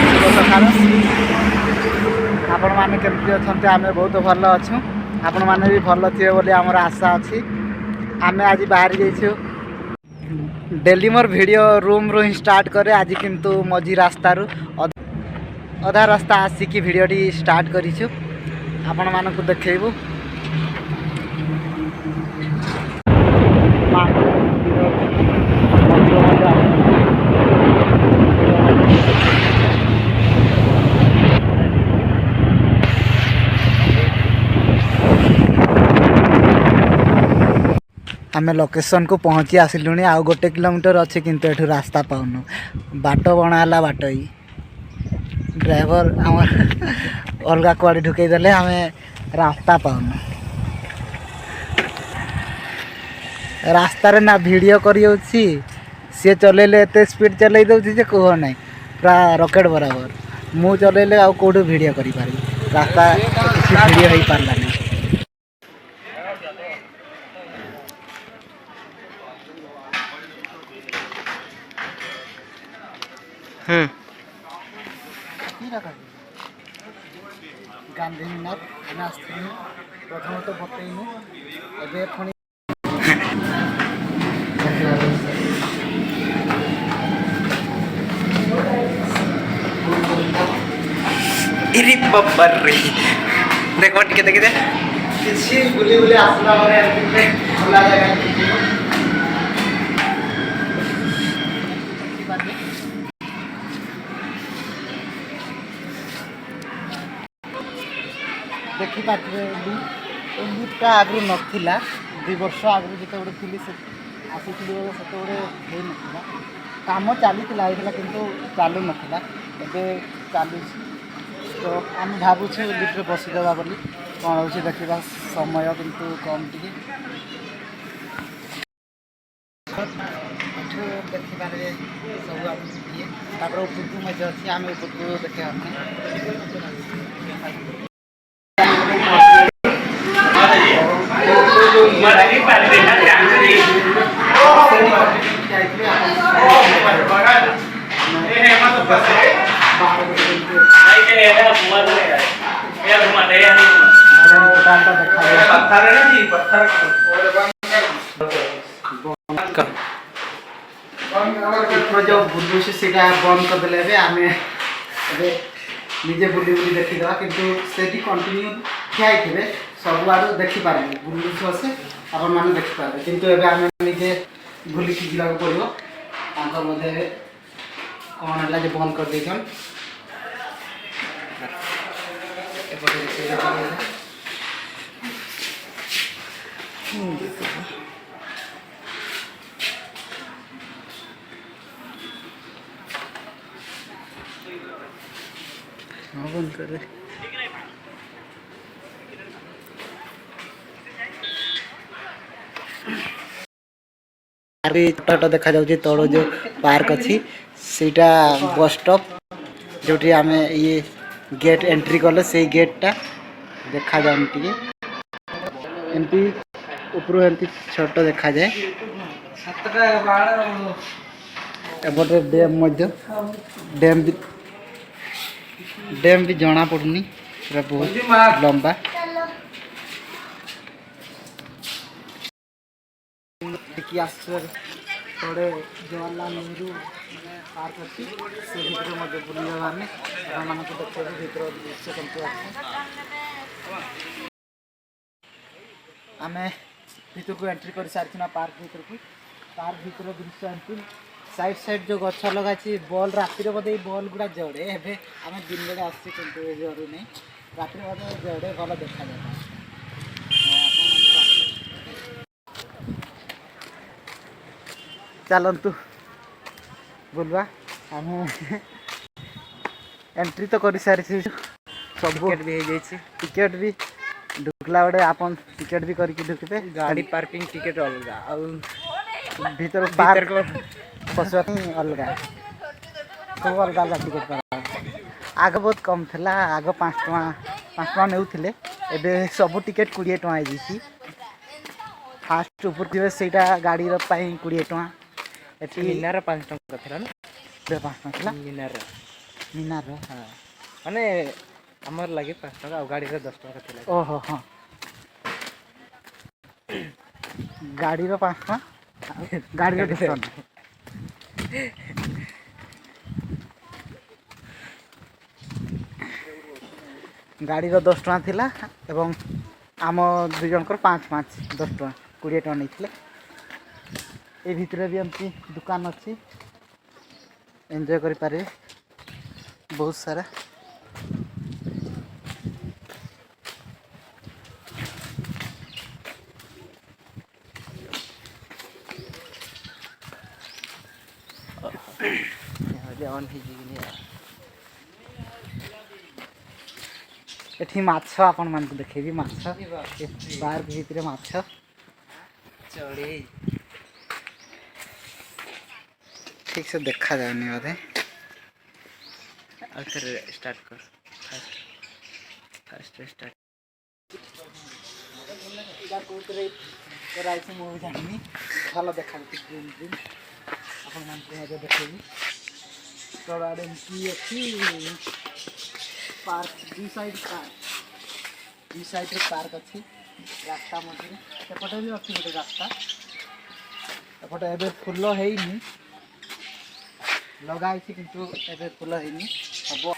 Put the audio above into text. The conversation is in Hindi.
शुभ सकाल। आपण मैंने केमती अच्छा आम बहुत भल अच्छु आपण मैंने भी भल थे बोली आमर आशा अच्छी। आम आज बाहर जाइछु डेली मोर वीडियो रूम रू ही स्टार्ट करे आज किंतु मझी रास्ता रू अधा रास्ता आसिकी वीडियोटी स्टार्ट करिछु आपण मानकु देखैबु। आम लोकेशन को पहुँची आसिलुँ आउ गोटे किलोमीटर अच्छे किंतु एठू रास्ता पाऊनु बाट बनाला बाट ही ड्राइवर आम अलग कुआड़े ढुकई देले आम रास्ता पाऊनु रास्तार ना वीडियो करी सी चलैले एत स्पीड चलै दौची जे कह ना पूरा रॉकेट बराबर मु चलैले आउ कौटू वीडियो करी पारि रास्ता किसी वीडियो हो पारला नहीं। गांधी मिनार प्रथम तो बतईनु ए पुणी इरी बब्बर रे देखो टिके देखि दे किसी बुली बुली आसला और एमती खुला जगह देखी पारे लिफ्टा आगु नाला 2 वर्ष आगु जो थी आसी से ना कम चली किंतु चालू नाला ए चलू तो आम भावुँ लिफ्ट बसीदेवा बोली कौन हो देखा समय किंतु कम टी देखिपारे सब ये उपरकू मज अच्छी आम उपरकू देखा जो बुलू से बंद करदे आम निजे बुली बुली देखीदा किंतु से कंटिन्यू ठिया थे सब आड़ देखिपारे बुलू से आप मैंने देखिपारे किंतु एबे आम निजे बुलिकी जावाक पड़ो बोधे कौन है जो बंद कर देछन बंद कर छोटा देखा जाऊँ तल जो पार्क अच्छी सीटा बस स्टॉप जो आम ये गेट एंट्री कले से गेटा देखा जाए एमती ऊपर एमती छोट देखा जाए एपटे डैम भी जना पड़ुनी बहुत लंबा थोड़े जवाहरलाल नेहरू पार्क अच्छी से भर बुले आम देखते भर दृश्य कमी आम भर को एंट्री कर सारी पार्क भर दृश्य एंट्री साइड साइड जो गछ लगा बॉल रातिर बोधे बॉल गुड़ा जड़े एवं आम दिन बेले आसू जड़ू नहीं रात बोधे जड़े भल देखा जाए चलतु बोलवा आम एंट्री तो कर सारी सब टिकेट भी हो टिकेट भी ढुकला बड़े आप टिकेट भी करके ढुकते गाड़ी पार्किंग टिकेट अलग भीतर बाहर को पशुआ अलग सब अलग अलग टिकेट कर आग बहुत कम था आग 5 टଙ୍କା नेउथिले एबे सब टिकेट 20 टଙ୍କା हो फास्ट ऊपर थे से गाड़ी 20 टଙ୍କା एटी मीनार 5 टଙ୍କା था ना 5 टଙ୍କା था मीनार ମିନାର ମାନେ ଆମର ଲାଗେ 5 ଟଙ୍କା ଆଉ ଗାଡ଼ିରେ 10 ଟଙ୍କା ଥିଲା। ଓହୋ ହଁ ଗାଡ଼ିର 5 ଟଙ୍କା ଗାଡ଼ିର 10 ଟଙ୍କା ଗାଡ଼ିର 10 ଟଙ୍କା ଥିଲା ଏବଂ ଆମ ଦୁଇ ଜଣଙ୍କର 5 10 ଟଙ୍କା 20 ଟଙ୍କା ନେଇଥିଲେ। ଏ ଭିତରେ ବି ଏମିତି ଦୋକାନ ଅଛି ଏନ୍ଜୟ କରିପାରିବେ ବହୁତ ସାରା। ଅନ୍ ହେଇଯିବିନି ଏଠି ମାଛ ଆପଣମାନଙ୍କୁ ଦେଖେଇବି ମାଛ ପାର୍କ ଭିତରେ ମାଛ ଚଢ଼େଇ ଠିକ ସେ ଦେଖାଯାଉନି ବୋଧେ। ଆଉ ଥରେ ଷ୍ଟାର୍ଟ କର ଫାଷ୍ଟ ଷ୍ଟାର୍ଟ। କୋଉଥିରେ କରାଇଛି ମୁଁ ବି ଜାଣିନି ଭଲ ଦେଖାଯାଉଛି ଗ୍ରୀନ୍ ଗ୍ରୀନ୍ ଆପଣମାନଙ୍କୁ ଏବେ ଦେଖେଇବି। ତଳ ଆଡ଼େ ଏମିତି ଅଛି ପାର୍କ ଦୁଇ ସାଇଡ଼ରେ ପାର୍କ ଅଛି ରାସ୍ତା ମଝିରେ ସେପଟେ ବି ଅଛି ଗୋଟେ ରାସ୍ତା। ଏପଟେ ଏବେ ଫୁଲ ହେଇନି ଲଗା ହେଇଛି କିନ୍ତୁ ଏବେ ଫୁଲ ହେଇନି ହବ।